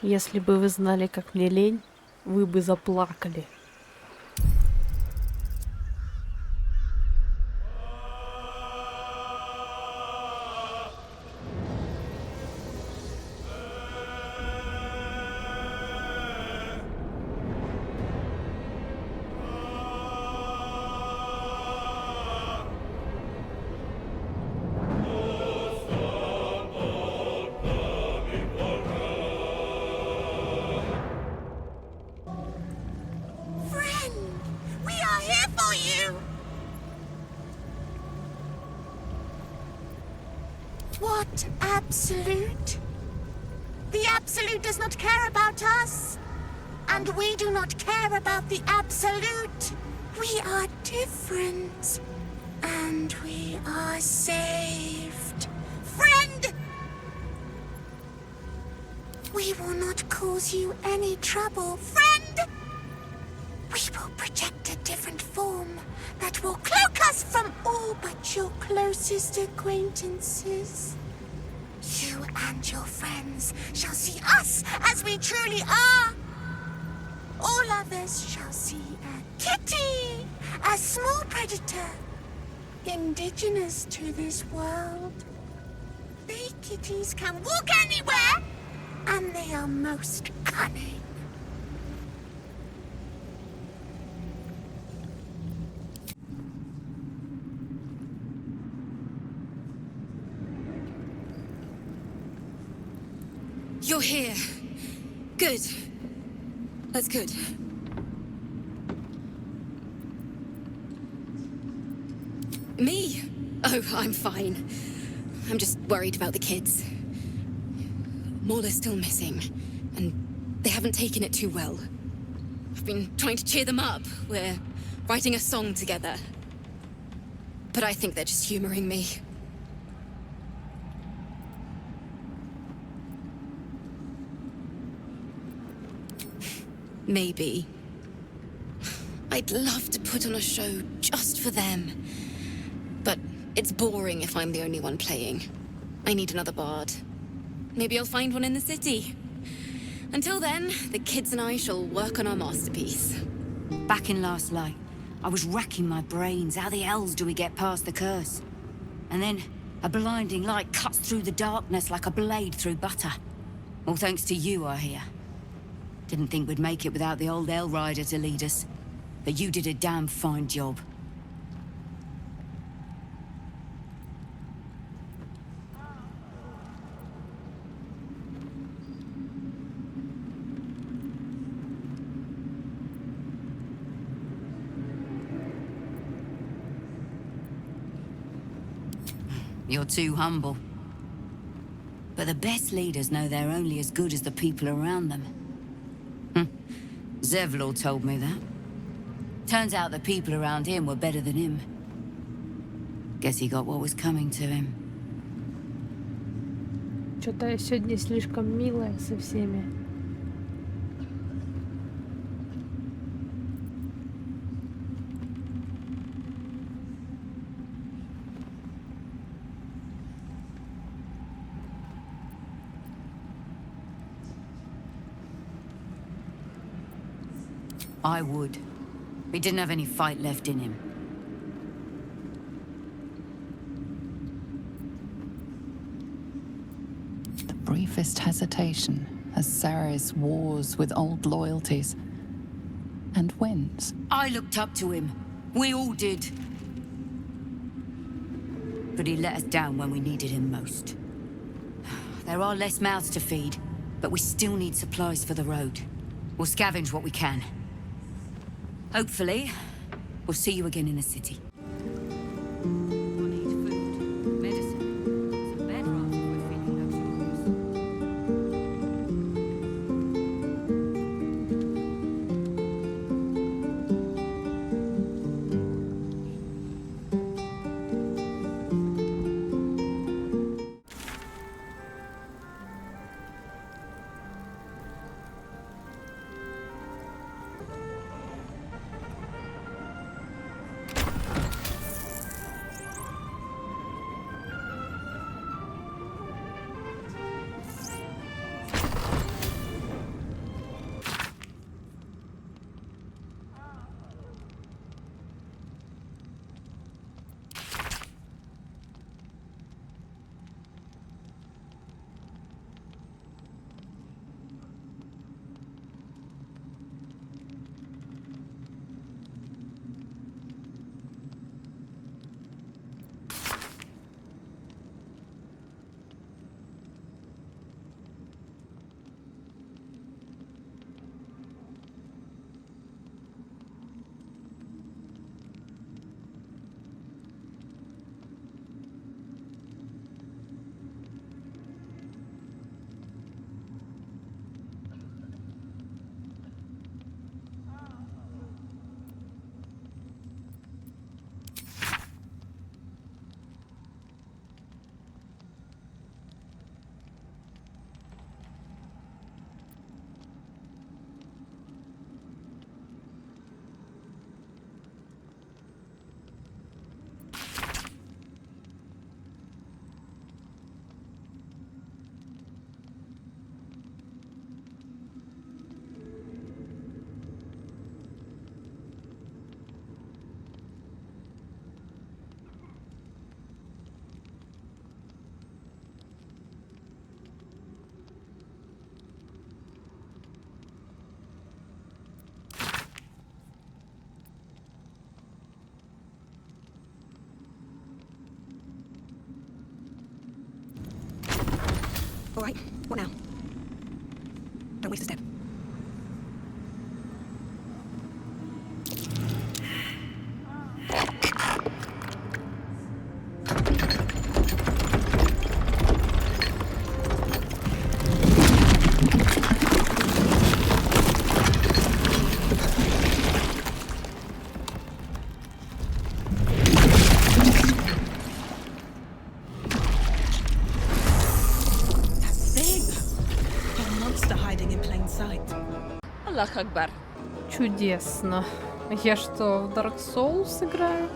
Если бы вы знали, как мне лень, вы бы заплакали. What absolute? The absolute does not care about us. And we do not care about the absolute. We are different. And we are saved. Friend! We will not cause you any trouble, friend! We will project a different form that will cloak us from all but your closest acquaintances. You and your friends shall see us as we truly are. All others shall see a kitty, a small predator, indigenous to this world. They kitties can walk anywhere, and they are most cunning. You're here. Good. That's good. Me? Oh, I'm fine. I'm just worried about the kids. Maula's still missing, and they haven't taken it too well. I've been trying to cheer them up. We're writing a song together. But I think they're just humoring me. Maybe. I'd love to put on a show just for them. But it's boring if I'm the only one playing. I need another bard. Maybe I'll find one in the city. Until then, the kids and I shall work on our masterpiece. Back in last light, I was racking my brains. How the hells do we get past the curse? And then, a blinding light cuts through the darkness like a blade through butter. All thanks to you, I hear. Didn't think we'd make it without the old Hell Rider to lead us. But you did a damn fine job. You're too humble. But the best leaders know they're only as good as the people around them. Zevlor told me that. Turns out the people around him were better than him. Guess he got what was coming to him. Что-то я сегодня слишком милая со всеми. I would. He didn't have any fight left in him. The briefest hesitation as Saris wars with old loyalties and wins. I looked up to him. We all did. But he let us down when we needed him most. There are less mouths to feed, but we still need supplies for the road. We'll scavenge what we can. Hopefully, we'll see you again in the city. We'll need food, medicine, some bed rafts if we're feeling What now? Don't waste a step. Аллах Акбар. Чудесно. Я что, в Dark Souls играю?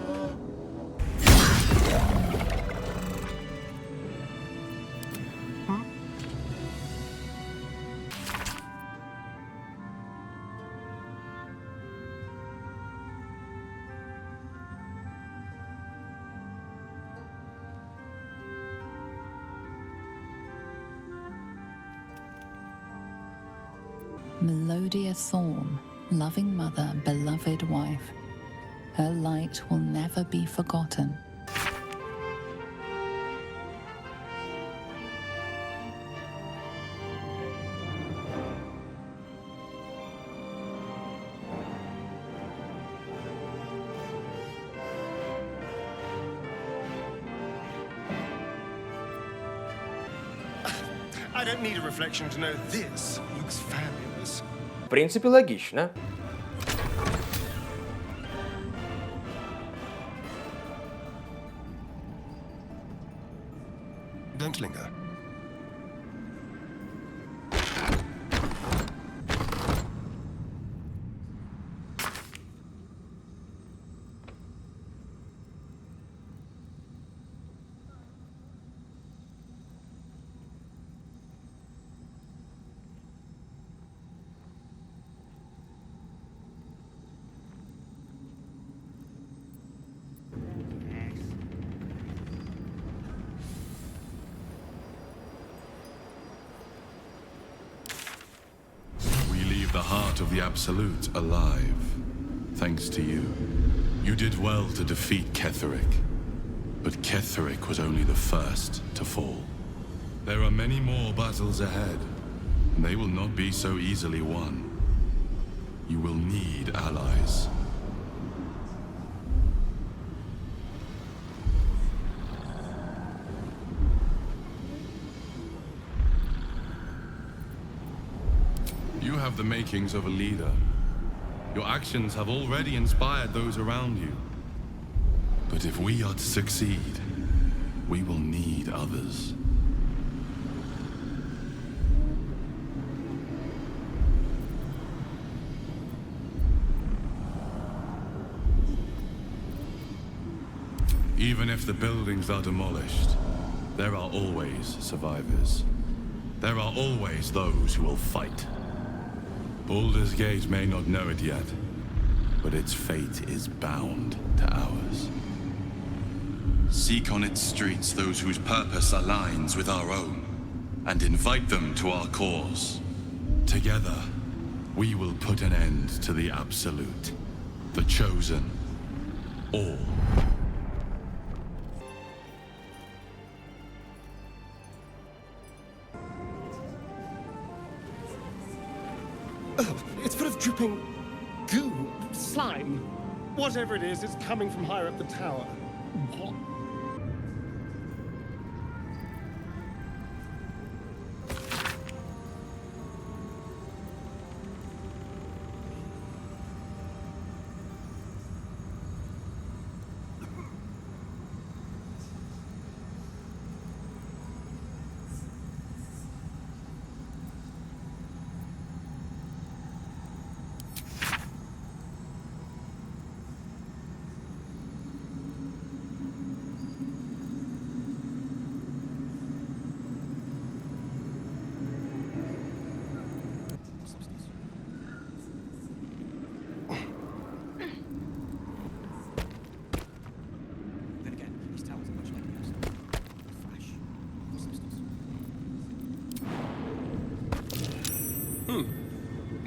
Melodia Thorn, loving mother, beloved wife. Her light will never be forgotten. I don't need a reflection to know this looks fabulous. В принципе, логично. Don't linger. The heart of the Absolute alive, thanks to you. You did well to defeat Ketheric, but Ketheric was only the first to fall. There are many more battles ahead, and they will not be so easily won. You will need allies. You have the makings of a leader. Your actions have already inspired those around you. But if we are to succeed, we will need others. Even if the buildings are demolished, there are always survivors. There are always those who will fight. Baldur's Gate may not know it yet, but its fate is bound to ours. Seek on its streets those whose purpose aligns with our own, and invite them to our cause. Together, we will put an end to the Absolute, the Chosen, all. Oh, it's full of dripping goo, slime. Whatever it is, it's coming from higher up the tower. What?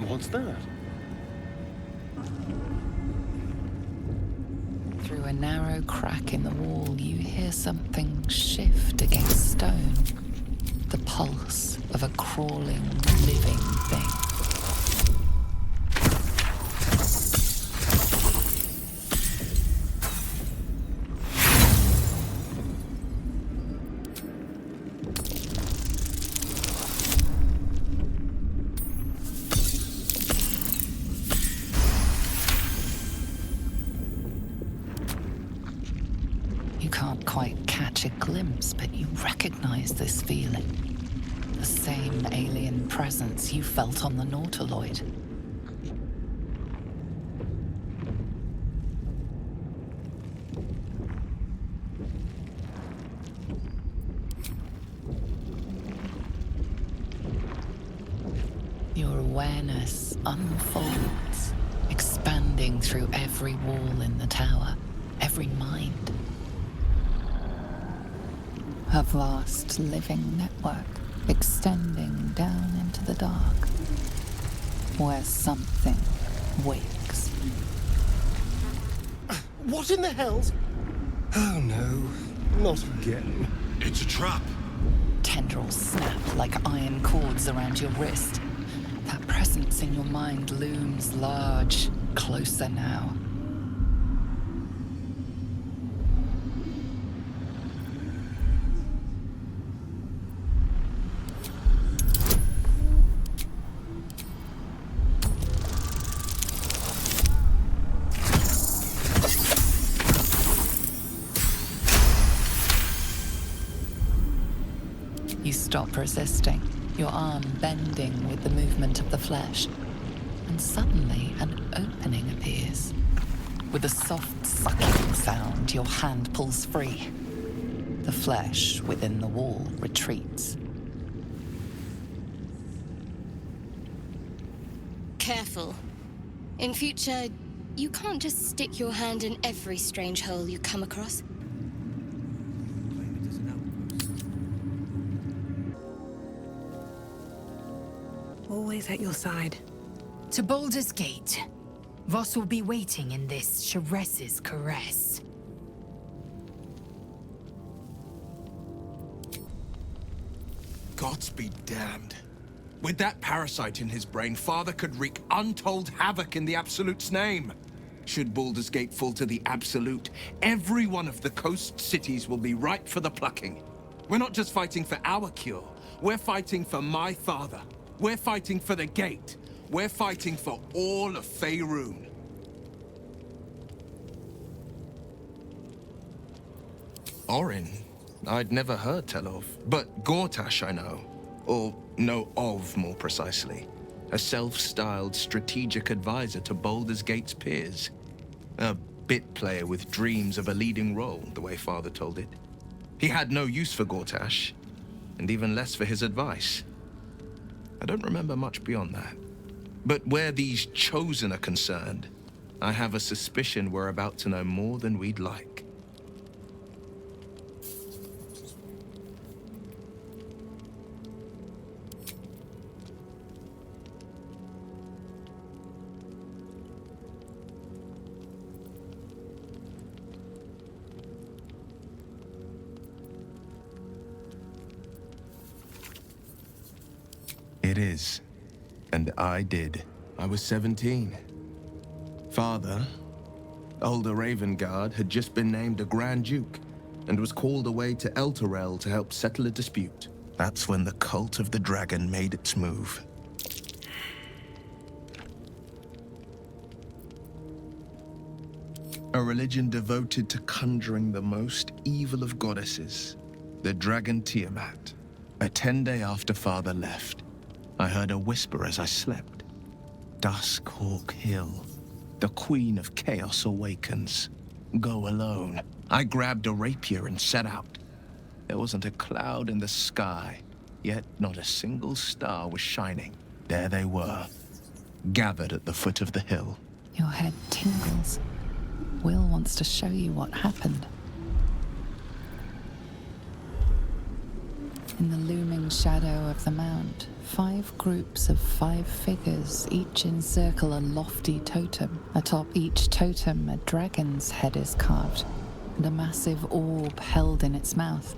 What's that? Through a narrow crack in the wall, you hear something shift against stone. The pulse of a crawling, living thing. You can't quite catch a glimpse, but you recognize this feeling. The same alien presence you felt on the Nautiloid. Your awareness unfolds, expanding through every wall in the tower, every mind. A vast living network extending down into the dark, where something wakes. What in the hell's... Oh no, not again. It's a trap. Tendrils snap like iron cords around your wrist. That presence in your mind looms large, closer now. You stop resisting, your arm bending with the movement of the flesh. And suddenly, an opening appears. With a soft sucking sound, your hand pulls free. The flesh within the wall retreats. Careful. In future, you can't just stick your hand in every strange hole you come across. Always at your side. To Baldur's Gate. Voss will be waiting in this Sharess's caress. Gods be damned. With that parasite in his brain, Father could wreak untold havoc in the Absolute's name. Should Baldur's Gate fall to the Absolute, every one of the coast cities will be ripe for the plucking. We're not just fighting for our cure, we're fighting for my father. We're fighting for the Gate. We're fighting for all of Faerun. Orin, I'd never heard tell of, but Gortash I know. Or know of, more precisely. A self-styled strategic advisor to Baldur's Gate's peers. A bit player with dreams of a leading role, the way Father told it. He had no use for Gortash, and even less for his advice. I don't remember much beyond that. But where these Chosen are concerned, I have a suspicion we're about to know more than we'd like. It is. And I did. I was 17. Father, older Ravengard, had just been named a Grand Duke and was called away to Elturel to help settle a dispute. That's when the cult of the dragon made its move. A religion devoted to conjuring the most evil of goddesses, the dragon Tiamat. A 10-day after Father left, I heard a whisper as I slept. Duskhawk Hill. The Queen of Chaos awakens. Go alone. I grabbed a rapier and set out. There wasn't a cloud in the sky, yet not a single star was shining. There they were, gathered at the foot of the hill. Your head tingles. Will wants to show you what happened. In the looming shadow of the mount, 5 groups of 5 figures each encircle a lofty totem. Atop each totem, a dragon's head is carved, and a massive orb held in its mouth.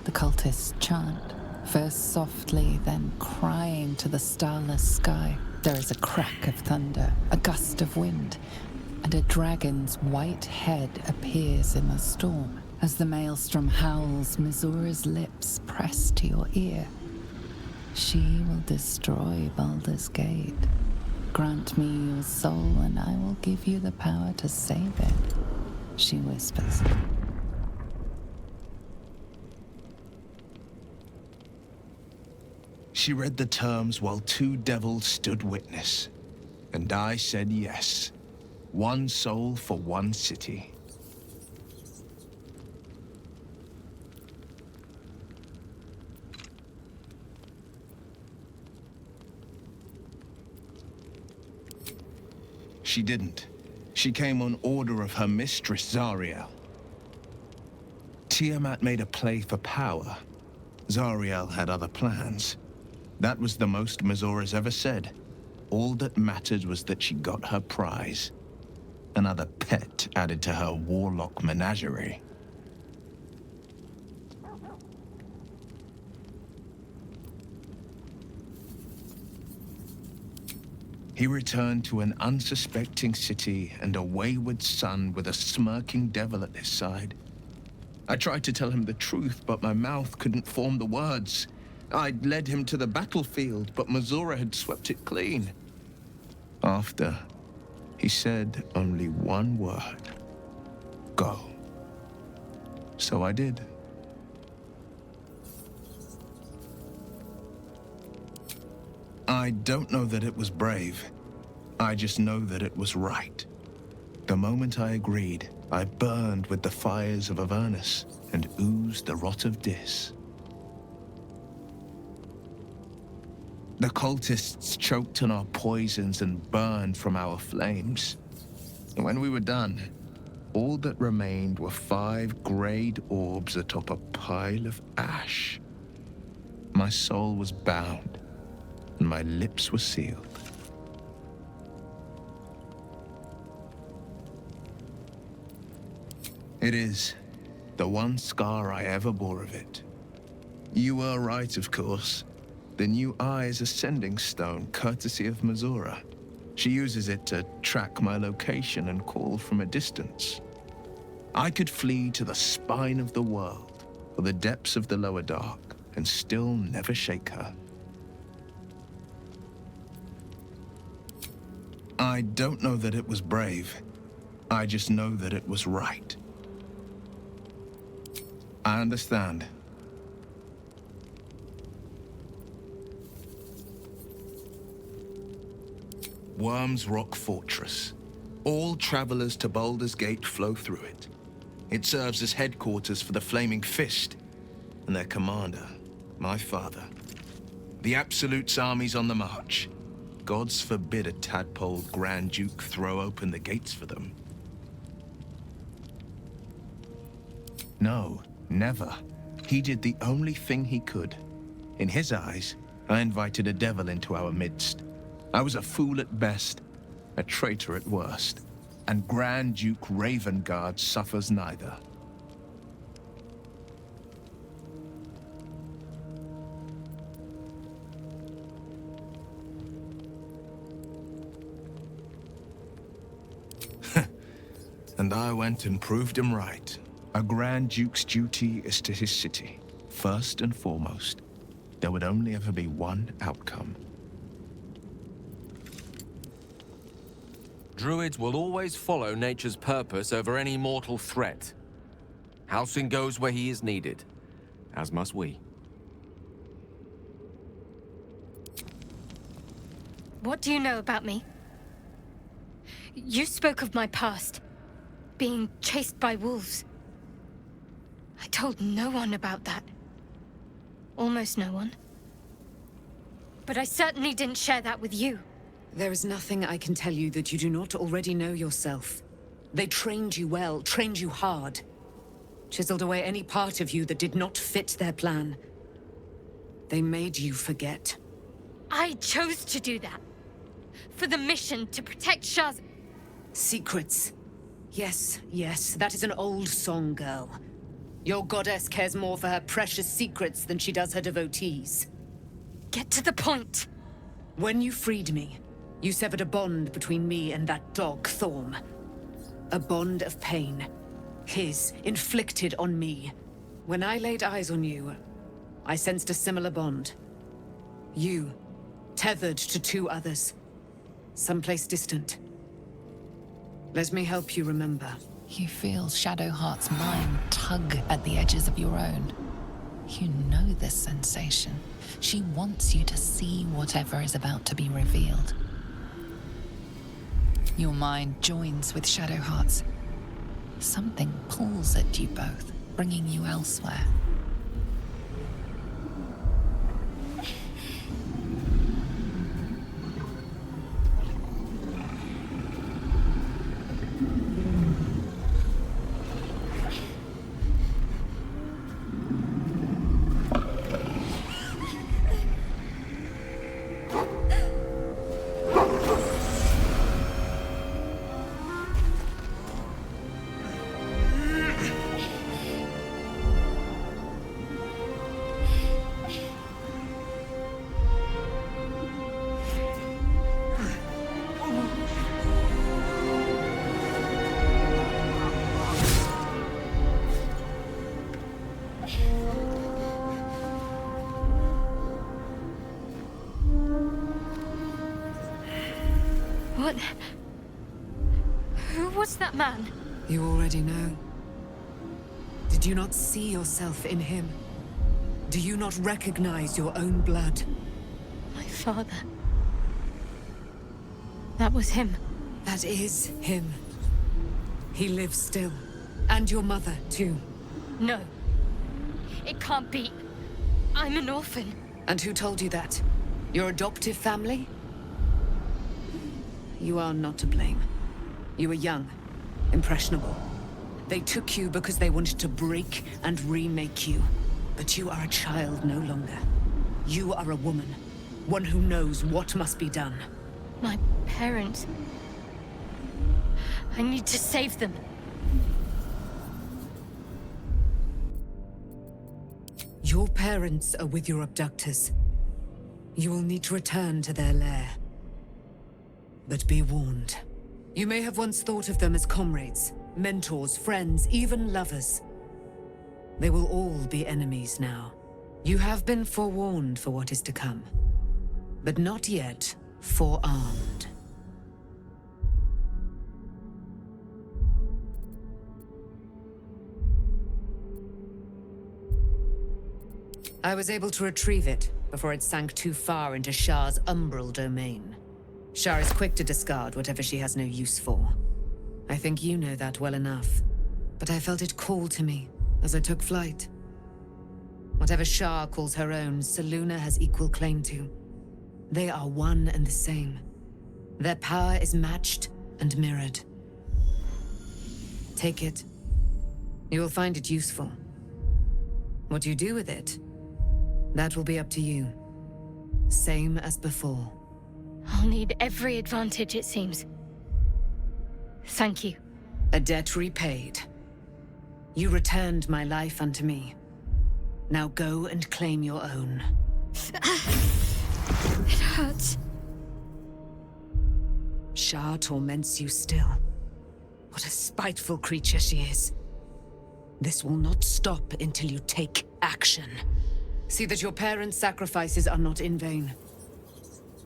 The cultists chant, First softly, then crying to the starless sky. There is a crack of thunder, a gust of wind, and a dragon's white head appears in the storm. As the maelstrom howls, Missoura's lips press to your ear. She will destroy Baldur's Gate. Grant me your soul, and I will give you the power to save it, she whispers. She read the terms while two devils stood witness, and I said yes. One soul for one city. She didn't. She came on order of her mistress, Zariel. Tiamat made a play for power. Zariel had other plans. That was the most Missoura's ever said. All that mattered was that she got her prize. Another pet added to her warlock menagerie. He returned to an unsuspecting city and a wayward son with a smirking devil at his side. I tried to tell him the truth, but my mouth couldn't form the words. I'd led him to the battlefield, but Missoura had swept it clean. After, he said only one word. Go. So I did. I don't know that it was brave. I just know that it was right. The moment I agreed, I burned with the fires of Avernus and oozed the rot of Dis. The cultists choked on our poisons and burned from our flames. And when we were done, all that remained were 5 grayed orbs atop a pile of ash. My soul was bound, and my lips were sealed. It is the one scar I ever bore of it. You were right, of course. The new eye is a sending stone, courtesy of Missoura. She uses it to track my location and call from a distance. I could flee to the spine of the world, or the depths of the lower dark, and still never shake her. I don't know that it was brave. I just know that it was right. I understand. Worm's Rock Fortress. All travelers to Baldur's Gate flow through it. It serves as headquarters for the Flaming Fist and their commander, my father. The Absolute's army's on the march. Gods forbid a tadpole Grand Duke throw open the gates for them. No, never. He did the only thing he could. In his eyes, I invited a devil into our midst. I was a fool at best, a traitor at worst, and Grand Duke Ravengard suffers neither. And I went and proved him right. A Grand Duke's duty is to his city, first and foremost. There would only ever be one outcome. Druids will always follow nature's purpose over any mortal threat. Halcyon goes where he is needed, as must we. What do you know about me? You spoke of my past, being chased by wolves. I told no one about that. Almost no one. But I certainly didn't share that with you. There is nothing I can tell you that you do not already know yourself. They trained you well, trained you hard. Chiseled away any part of you that did not fit their plan. They made you forget. I chose to do that. For the mission to protect Shaz. Secrets. Yes, yes, that is an old song, girl. Your goddess cares more for her precious secrets than she does her devotees. Get to the point. When you freed me, you severed a bond between me and that dog, Thorm. A bond of pain. His, inflicted on me. When I laid eyes on you, I sensed a similar bond. You, tethered to 2 others. Someplace distant. Let me help you remember. You feel Shadowheart's mind tug at the edges of your own. You know this sensation. She wants you to see whatever is about to be revealed. Your mind joins with Shadowheart's. Something pulls at you both, bringing you elsewhere. What? Who was that man? You already know. Did you not see yourself in him? Do you not recognize your own blood? My father. That was him. That is him. He lives still. And your mother, too. No. It can't be. I'm an orphan. And who told you that? Your adoptive family? You are not to blame. You were young, impressionable. They took you because they wanted to break and remake you. But you are a child no longer. You are a woman. One who knows what must be done. My parents. I need to save them. Your parents are with your abductors. You will need to return to their lair. But be warned. You may have once thought of them as comrades, mentors, friends, even lovers. They will all be enemies now. You have been forewarned for what is to come, but not yet forearmed. I was able to retrieve it before it sank too far into Shah's umbral domain. Shah is quick to discard whatever she has no use for. I think you know that well enough. But I felt it call to me as I took flight. Whatever Shah calls her own, Selûne has equal claim to. They are one and the same. Their power is matched and mirrored. Take it. You will find it useful. What you do with it, that will be up to you. Same as before. I'll need every advantage, it seems. Thank you. A debt repaid. You returned my life unto me. Now go and claim your own. It hurts. Shah torments you still. What a spiteful creature she is. This will not stop until you take action. See that your parents' sacrifices are not in vain.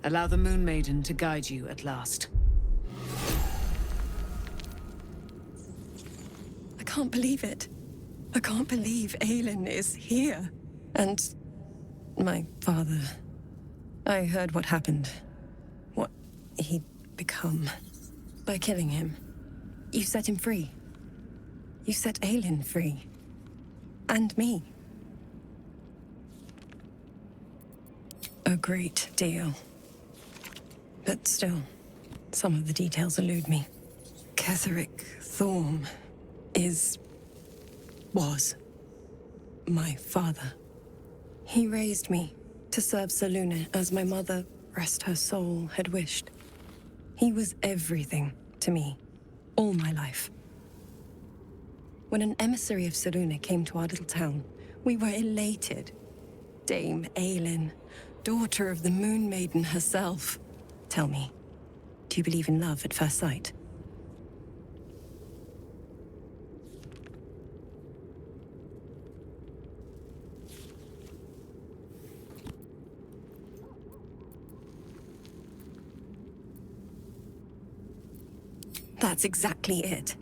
Allow the Moon Maiden to guide you at last. I can't believe it. I can't believe Aelin is here. And my father. I heard what happened. What he'd become. By killing him. You set him free. You set Aelin free. And me. A great deal. But still, some of the details elude me. Ketheric Thorm was my father. He raised me to serve Selûne as my mother, rest her soul, had wished. He was everything to me, all my life. When an emissary of Selûne came to our little town, we were elated. Dame Aelin, daughter of the Moon Maiden herself. Tell me, do you believe in love at first sight? That's exactly it.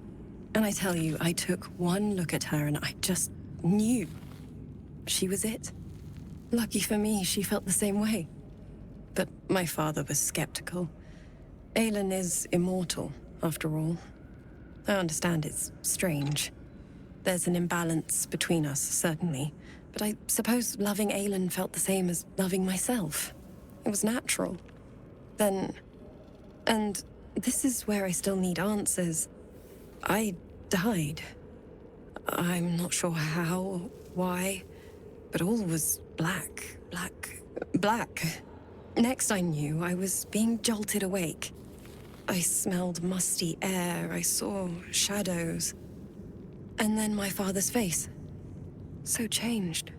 And I tell you, I took one look at her and I just knew. She was it. Lucky for me, she felt the same way. But my father was skeptical. Aelin is immortal, after all. I understand it's strange. There's an imbalance between us, certainly. But I suppose loving Aelin felt the same as loving myself. It was natural. Then... And this is where I still need answers. I died. I'm not sure how, why, but all was black. Next I knew, I was being jolted awake. I smelled musty air, I saw shadows. And then my father's face. So changed.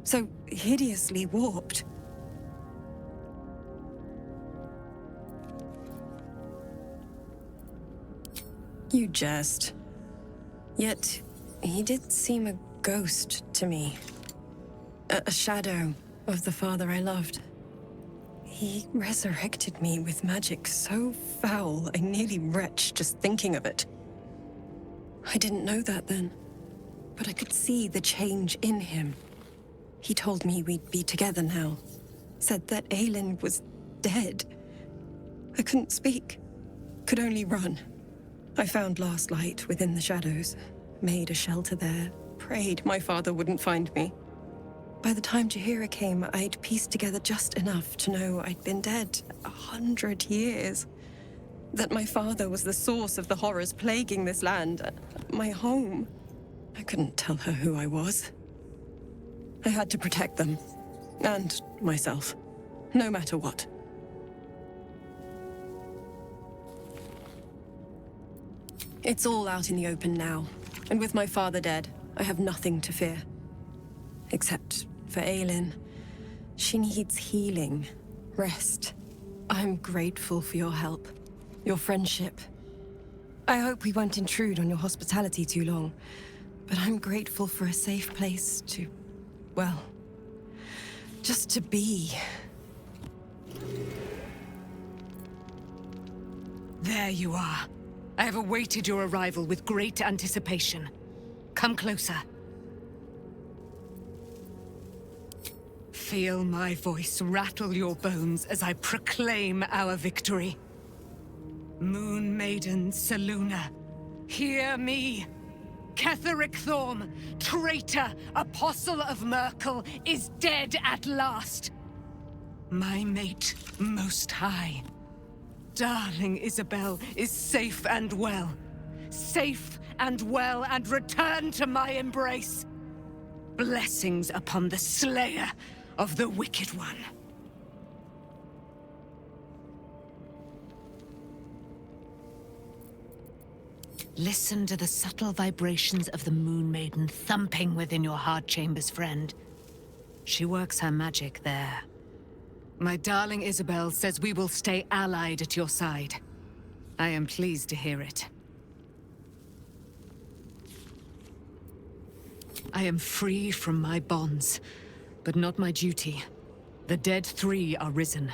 So hideously warped. You jest. Yet, he did seem a ghost to me. A shadow of the father I loved. He resurrected me with magic so foul, I nearly retch just thinking of it. I didn't know that then, but I could see the change in him. He told me we'd be together now. Said that Aelin was dead. I couldn't speak. Could only run. I found last light within the shadows, made a shelter there, prayed my father wouldn't find me. By the time Jaheira came, I'd pieced together just enough to know I'd been dead 100 years. That my father was the source of the horrors plaguing this land, my home. I couldn't tell her who I was. I had to protect them, and myself, no matter what. It's all out in the open now, and with my father dead, I have nothing to fear. Except for Aelin. She needs healing, rest. I'm grateful for your help, your friendship. I hope we won't intrude on your hospitality too long, but I'm grateful for a safe place to, well, just to be. There you are. I have awaited your arrival with great anticipation. Come closer. Feel my voice rattle your bones as I proclaim our victory. Moon Maiden Selûne, hear me! Ketheric Thorm, traitor, apostle of Merkel, is dead at last. My mate, Most High. Darling Isabel is safe and well. Safe and well, and return to my embrace. Blessings upon the slayer of the Wicked One. Listen to the subtle vibrations of the Moon Maiden thumping within your heart chambers, friend. She works her magic there. My darling Isabel says we will stay allied at your side. I am pleased to hear it. I am free from my bonds, but not my duty. The dead 3 are risen.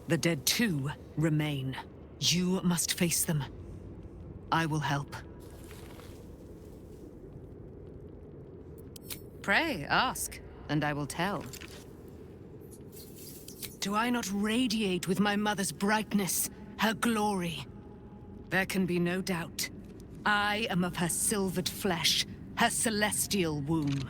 The dead 2 remain. You must face them. I will help. Pray, ask, and I will tell. Do I not radiate with my mother's brightness, her glory? There can be no doubt. I am of her silvered flesh, her celestial womb.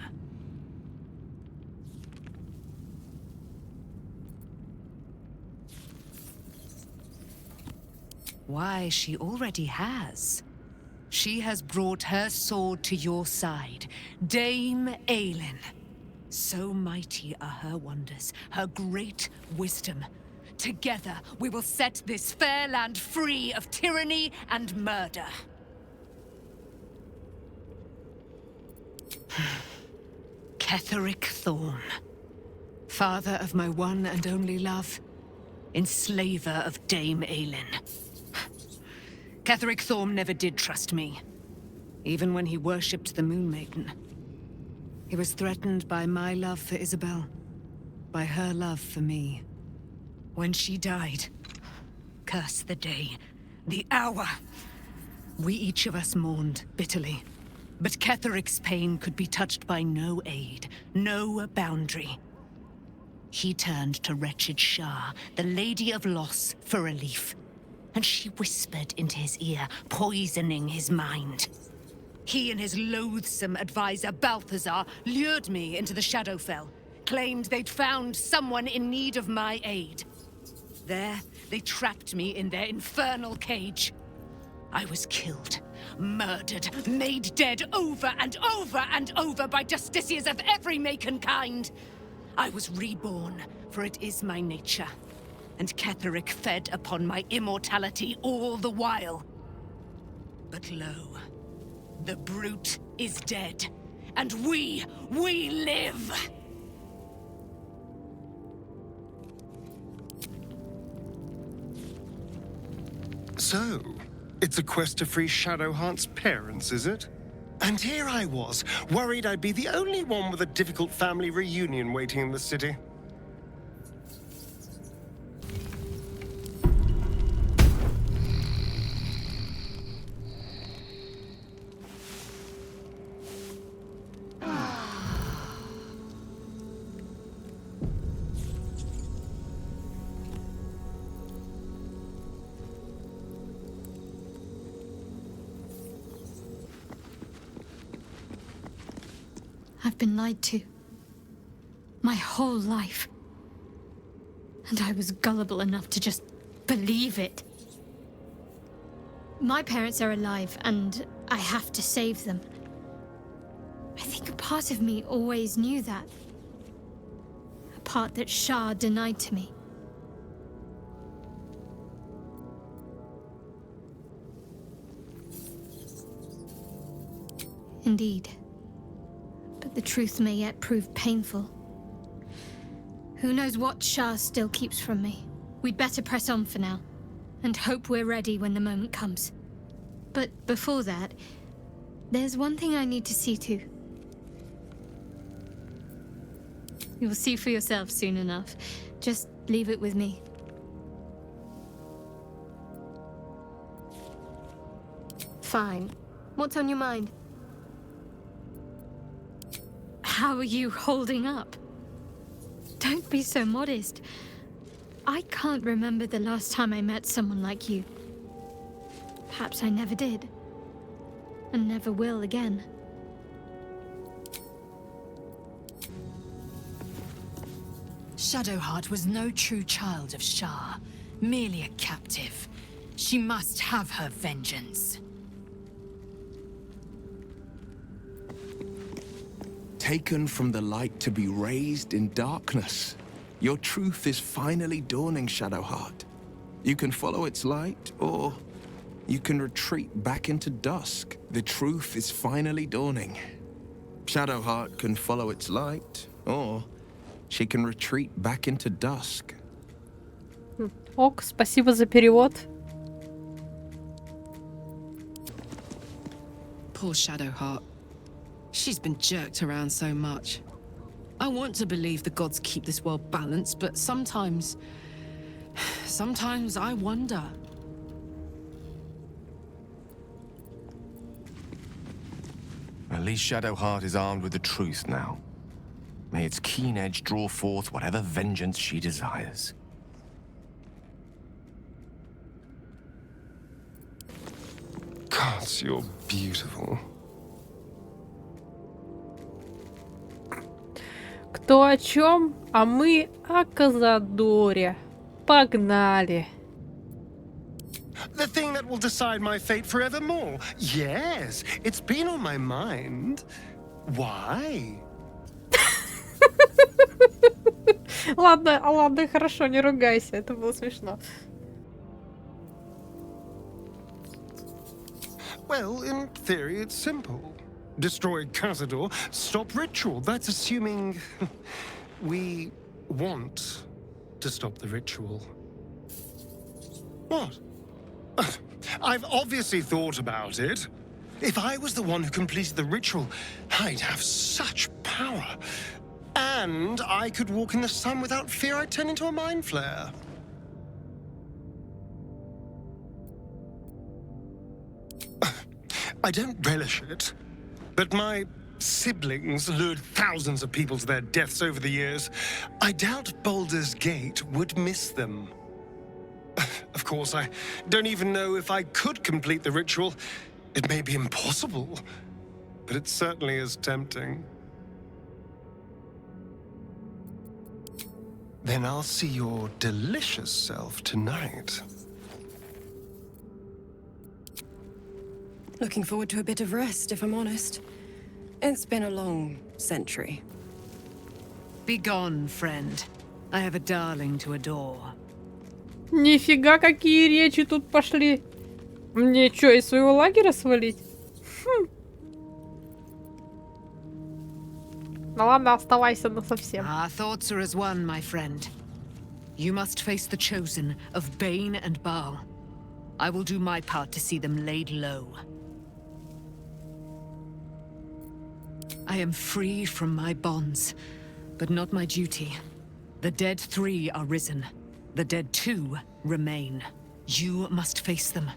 Why, she already has. She has brought her sword to your side, Dame Aelin. So mighty are her wonders, her great wisdom. Together, we will set this fair land free of tyranny and murder. Ketheric Thorm, father of my one and only love, enslaver of Dame Aelin. Ketheric Thorm never did trust me, even when he worshipped the Moon Maiden. He was threatened by my love for Isabel, by her love for me. When she died, curse the day, the hour, we each of us mourned bitterly. But Ketheric's pain could be touched by no aid, no boundary. He turned to wretched Shah, the Lady of Loss, for relief. And she whispered into his ear, poisoning his mind. He and his loathsome advisor, Balthazar, lured me into the Shadowfell, claimed they'd found someone in need of my aid. There, they trapped me in their infernal cage. I was killed, murdered, made dead over and over and over by justiciars of every make and kind. I was reborn, for it is my nature. And Ketheric fed upon my immortality all the while. But lo, the brute is dead, and we live! So, it's a quest to free Shadowheart's parents, is it? And here I was, worried I'd be the only one with a difficult family reunion waiting in the city. I've been lied to. My whole life. And I was gullible enough to just believe it. My parents are alive, and I have to save them. I think a part of me always knew that. A part that Shah denied to me. Indeed. But the truth may yet prove painful. Who knows what Shah still keeps from me? We'd better press on for now, and hope we're ready when the moment comes. But before that, there's one thing I need to see to. You'll see for yourself soon enough. Just leave it with me. Fine. What's on your mind? How are you holding up? Don't be so modest. I can't remember the last time I met someone like you. Perhaps I never did. And never will again. Shadowheart was no true child of Shah, merely a captive. She must have her vengeance. Taken from the light to be raised in darkness. Your truth is finally dawning, Shadowheart. You can follow its light, or you can retreat back into dusk. The truth is finally dawning. Shadowheart can follow its light, or she can retreat back into dusk. Ок, спасибо за перевод. Poor Shadowheart. She's been jerked around so much. I want to believe the gods keep this world balanced, but sometimes I wonder. At least Shadowheart is armed with the truth now. May its keen edge draw forth whatever vengeance she desires. Gods, you're beautiful. Кто о чем, а мы о Казадоре. Погнали. The thing that will decide my fate forevermore. Yes, it's been on my mind. Why? Ладно, хорошо, не ругайся, это было смешно. Well, in theory, it's simple. destroy Cazador, stop ritual. That's assuming we want to stop the ritual. What? I've obviously thought about it. If I was the one who completed the ritual, I'd have such power. And I could walk in the sun without fear I'd turn into a mind flare. I don't relish it, but my siblings lured thousands of people to their deaths over the years. I doubt Baldur's Gate would miss them. Of course, I don't even know if I could complete the ritual. It may be impossible, but it certainly is tempting. Then I'll see your delicious self tonight. Looking forward to a bit of rest, if I'm honest. It's been a long century. Be gone, friend. I have a darling to adore. Нифига, какие речи тут пошли. Мне что, из своего лагеря свалить? Ну ладно, оставайся насовсем. Our thoughts are as one, my friend. You must face the chosen of Bane and Baal. I will do my part to see them laid low. I am free from my bonds, but not my duty. The dead 3 are risen. The dead 2 remain. You must face them.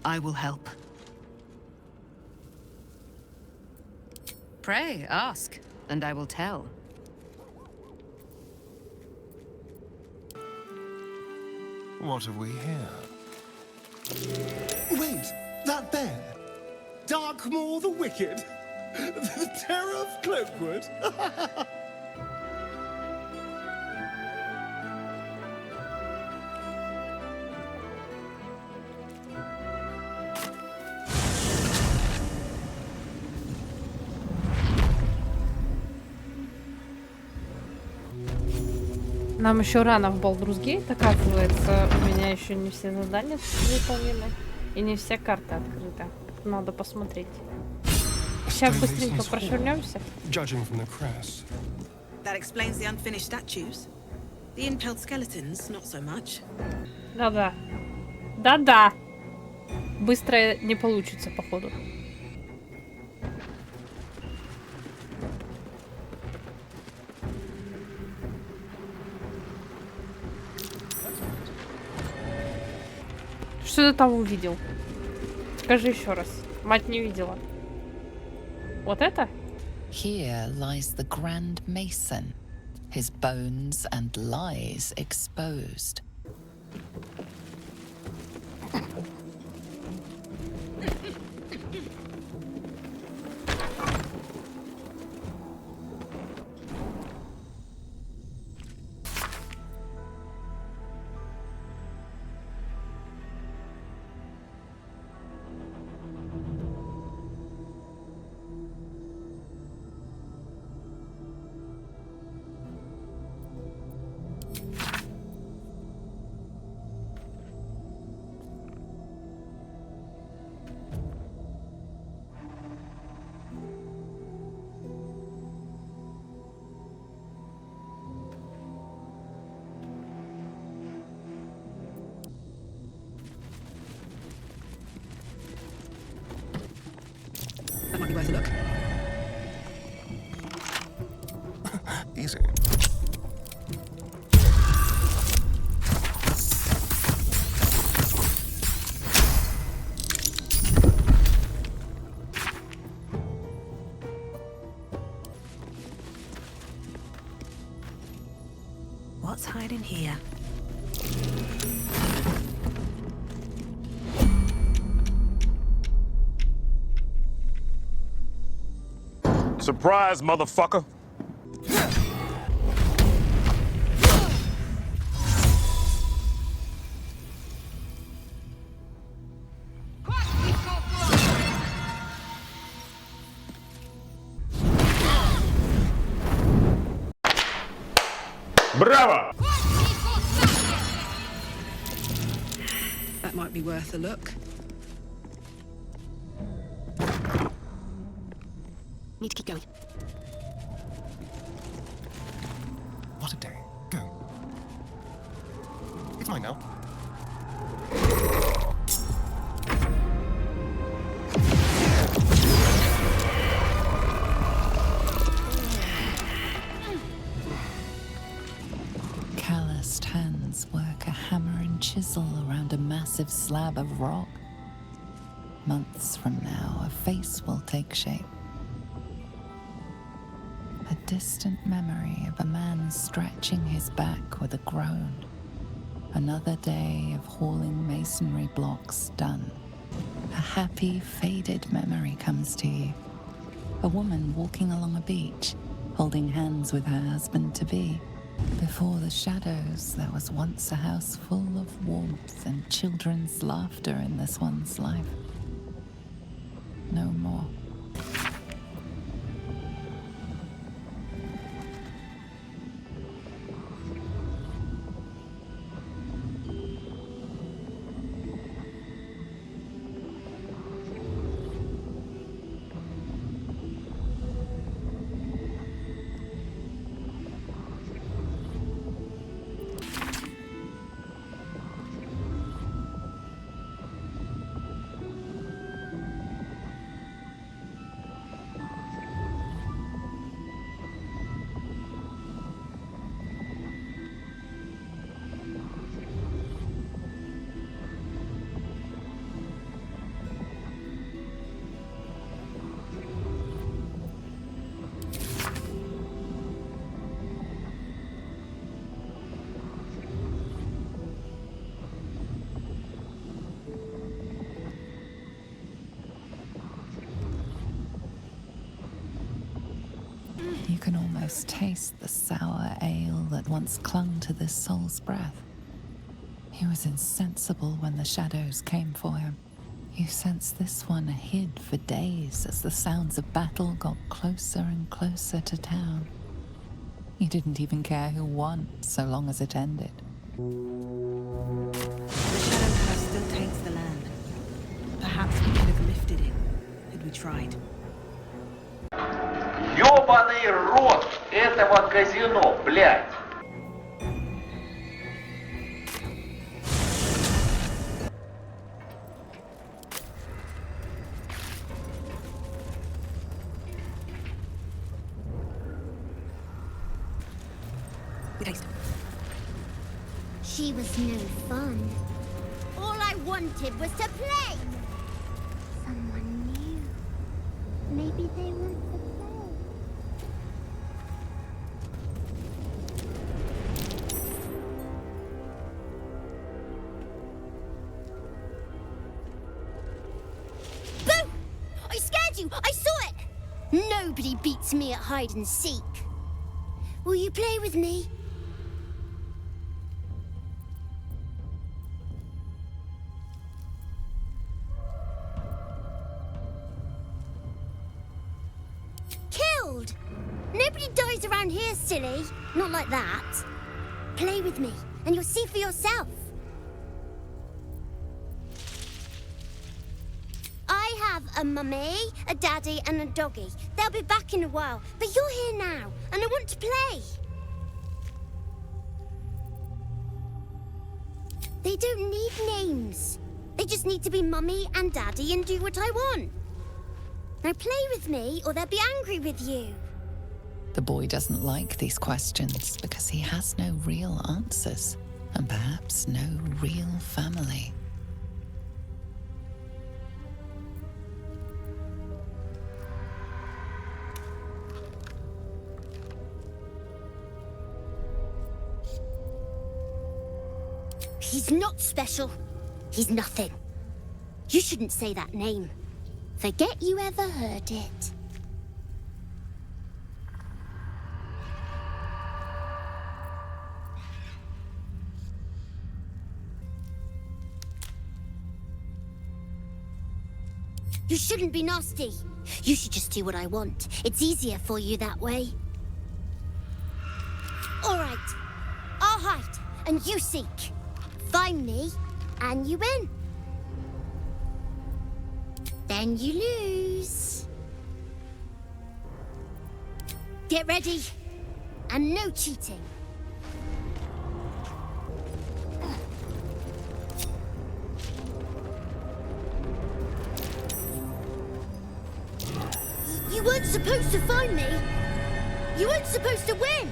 I will help. Pray, ask, and I will tell. What have we here? Wait, that there? Darkmoor the Wicked? The terror of Cloakwood? Нам еще рано в Baldur's Gate, оказывается, у меня еще не все задания выполнены и не вся карта открыта. Надо посмотреть. Сейчас быстренько прошвырнемся. That explains the unfinished statues. The impaled skeletons, not so much. Да-да. Да-да. Быстро не получится, походу. Что ты там увидел? Скажи еще раз. Мать не видела. Вот это? Here lies the Grand Mason, his bones and lies exposed. That might be worth a look. Easy. What's hiding here? Surprise, motherfucker! Bravo! That might be worth a look. need to keep going. What a day. Go. It's mine now. Calloused hands work a hammer and chisel around a massive slab of rock. Months from now, a face will take shape. A distant memory of a man stretching his back with a groan. Another day of hauling masonry blocks done. A happy, faded memory comes to you. A woman walking along a beach, holding hands with her husband-to-be. Before the shadows, there was once a house full of warmth and children's laughter in this one's life. No more. You can almost taste the sour ale that once clung to this soul's breath. He was insensible when the shadows came for him. You sense this one hid for days as the sounds of battle got closer and closer to town. You didn't even care who won, so long as it ended. The shadow curse still taints the land. Perhaps we could have lifted it, had we tried. Ёбаный рот этого казино, блядь! She was no fun. All I wanted was to play. Someone new. Maybe they want to play. Boo! I scared you! I saw it! Nobody beats me at hide and seek. Will you play with me? Killed! Nobody dies around here, silly. Not like that. Play with me, and you'll see for yourself. I have a mummy, a daddy, and a doggy. They'll be back in a while, but you're here now, and I want to play. They don't need names. They just need to be mummy and daddy and do what I want. Now play with me, or they'll be angry with you. The boy doesn't like these questions because he has no real answers, and perhaps no real family. He's not special. He's nothing. You shouldn't say that name. Forget you ever heard it. You shouldn't be nasty. You should just do what I want. It's easier for you that way. All right. I'll hide, and you seek. Find me, and you win. Then you lose. Get ready. And no cheating. You weren't supposed to find me. You weren't supposed to win.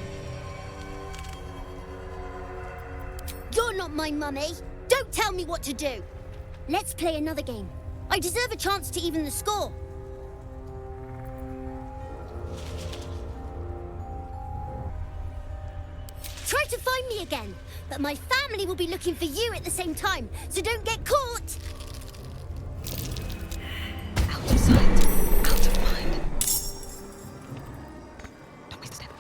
You're not my mummy. Don't tell me what to do. Let's play another game. I deserve a chance to even the score. Try to find me again, but my family will be looking for you at the same time, so don't get caught! Out of sight, out of mind. Don't waste a step.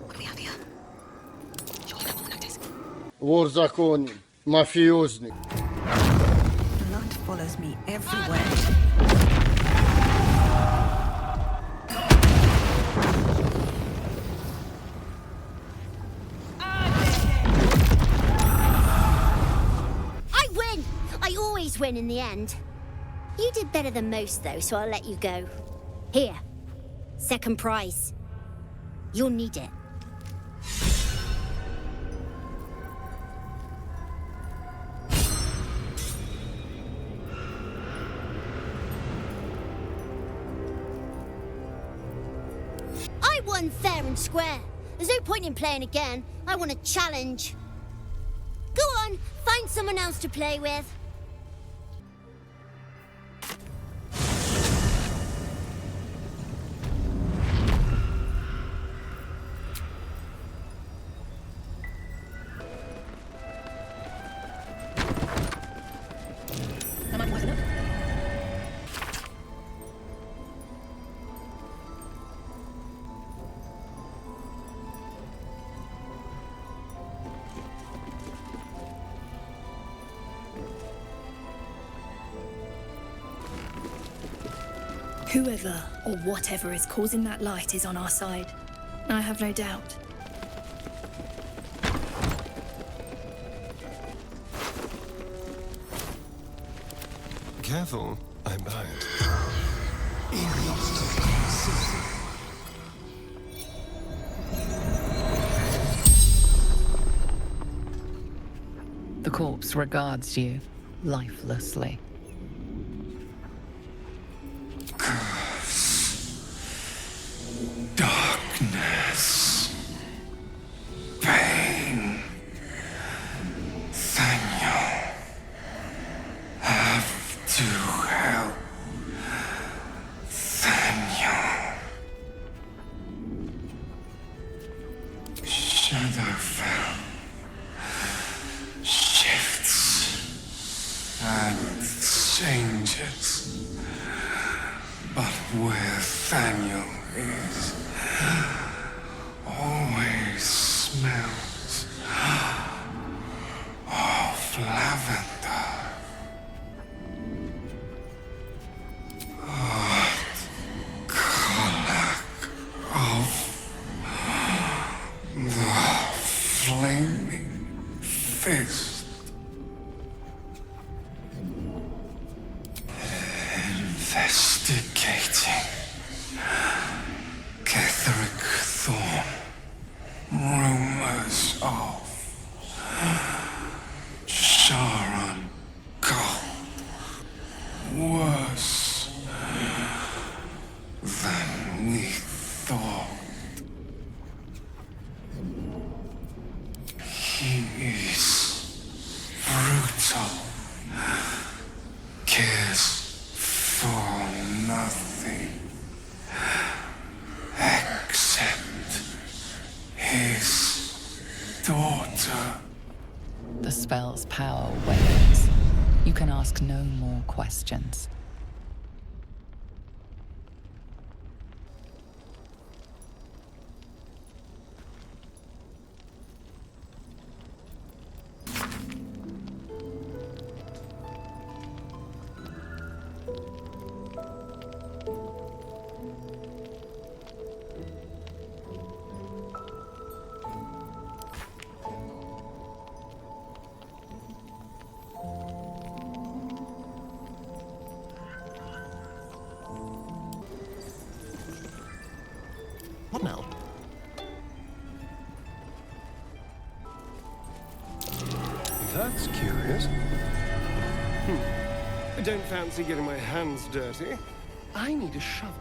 What do we have here? Surely that won't notice. Вор в законе, мафиозник. Blood follows me everywhere. Win in the end. You did better than most though, so I'll let you go. Here, second prize. You'll need it. I won fair and square. There's no point in playing again. I want a challenge. Go on, find someone else to play with. Whoever or whatever is causing that light is on our side. I have no doubt. Careful, I bite. The corpse regards you lifelessly. Darkness. Pain. Daniel. Have to help. Daniel. Shadowfell. Shifts. And changes. But where Daniel is, always smells of lavender. What color of the flaming fist? Investigating. Catholic Thorn. Rumors of Sharon Gold. Worse than we thought. He is brutal. Cares for nothing. Except his daughter. The spell's power wanes. You can ask no more questions. That's curious. I don't fancy getting my hands dirty. I need a shovel.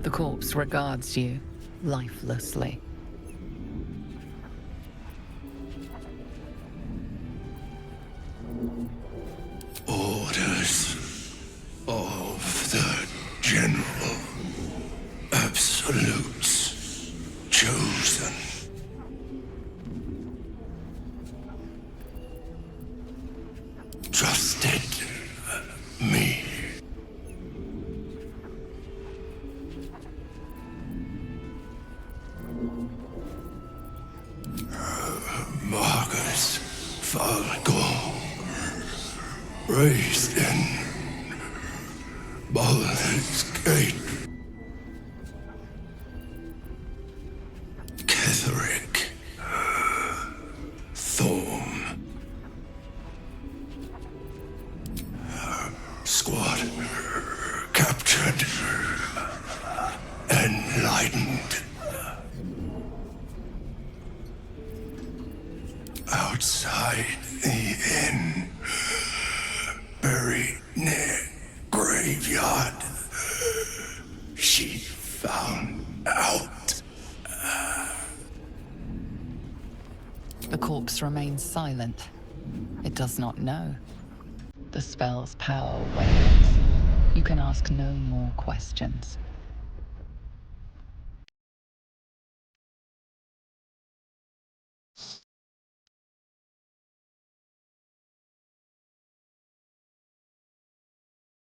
The corpse regards you lifelessly. Orders of the General. Absolutes chosen. Trusted me. Marcus Falco, raised in Baldurs Gate. Catherick Thorn. Squad captured. Enlightened. Outside the inn, buried near graveyard, she found out. The corpse remains silent. It does not know. The spell's power wanes. You can ask no more questions.